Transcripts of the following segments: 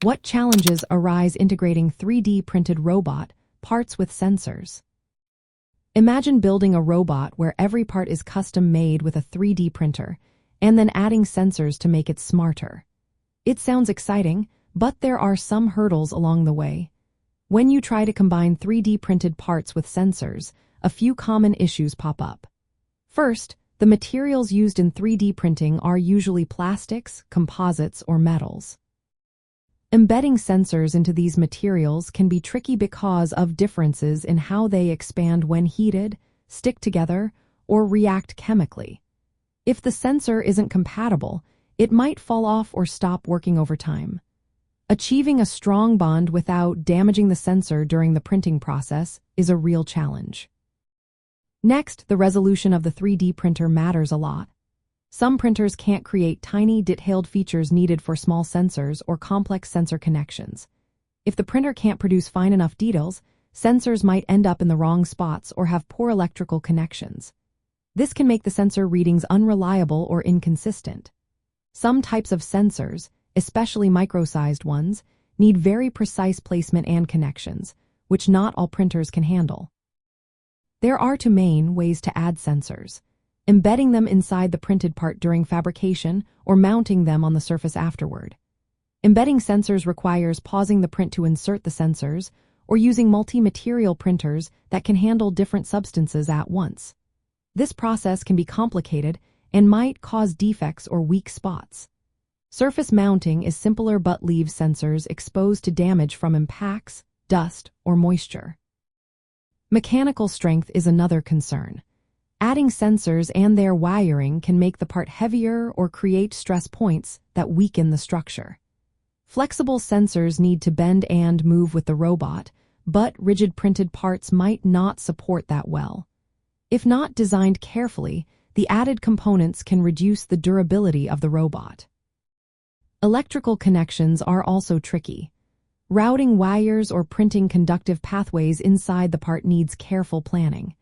What challenges arise integrating 3D printed robot parts with sensors? Imagine building a robot where every part is custom made with a 3D printer, and then adding sensors to make it smarter. It sounds exciting, but there are some hurdles along the way. When you try to combine 3D printed parts with sensors, a few common issues pop up. First, the materials used in 3D printing are usually plastics, composites, or metals. Embedding sensors into these materials can be tricky because of differences in how they expand when heated, stick together, or react chemically. If the sensor isn't compatible, it might fall off or stop working over time. Achieving a strong bond without damaging the sensor during the printing process is a real challenge. Next, the resolution of the 3D printer matters a lot. Some printers can't create tiny, detailed features needed for small sensors or complex sensor connections. If the printer can't produce fine enough details, sensors might end up in the wrong spots or have poor electrical connections. This can make the sensor readings unreliable or inconsistent. Some types of sensors, especially micro-sized ones, need very precise placement and connections, which not all printers can handle. There are two main ways to add sensors: embedding them inside the printed part during fabrication or mounting them on the surface afterward. Embedding sensors requires pausing the print to insert the sensors or using multi-material printers that can handle different substances at once. This process can be complicated and might cause defects or weak spots. Surface mounting is simpler but leaves sensors exposed to damage from impacts, dust, or moisture. Mechanical strength is another concern. Adding sensors and their wiring can make the part heavier or create stress points that weaken the structure. Flexible sensors need to bend and move with the robot, but rigid printed parts might not support that well. If not designed carefully, the added components can reduce the durability of the robot. Electrical connections are also tricky. Routing wires or printing conductive pathways inside the part needs careful planning.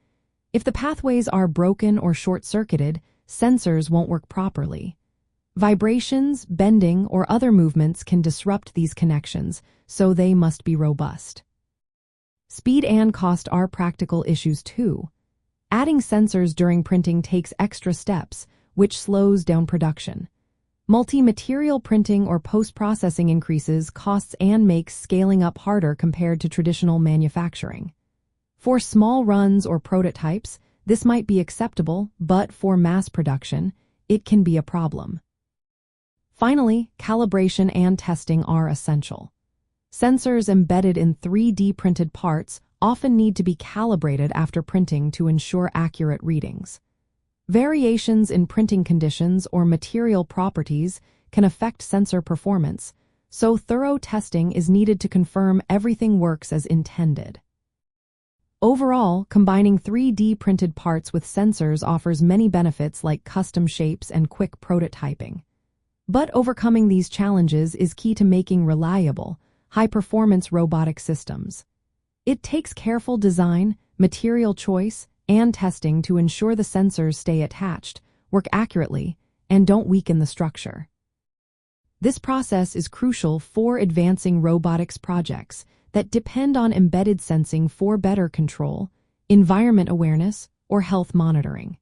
If the pathways are broken or short-circuited, sensors won't work properly. Vibrations, bending, or other movements can disrupt these connections, so they must be robust. Speed and cost are practical issues too. Adding sensors during printing takes extra steps, which slows down production. Multi-material printing or post-processing increases costs and makes scaling up harder compared to traditional manufacturing. For small runs or prototypes, this might be acceptable, but for mass production, it can be a problem. Finally, calibration and testing are essential. Sensors embedded in 3D printed parts often need to be calibrated after printing to ensure accurate readings. Variations in printing conditions or material properties can affect sensor performance, so thorough testing is needed to confirm everything works as intended. Overall, combining 3D printed parts with sensors offers many benefits like custom shapes and quick prototyping. But overcoming these challenges is key to making reliable, high-performance robotic systems. It takes careful design, material choice, and testing to ensure the sensors stay attached, work accurately, and don't weaken the structure. This process is crucial for advancing robotics projects that depend on embedded sensing for better control, environment awareness, or health monitoring.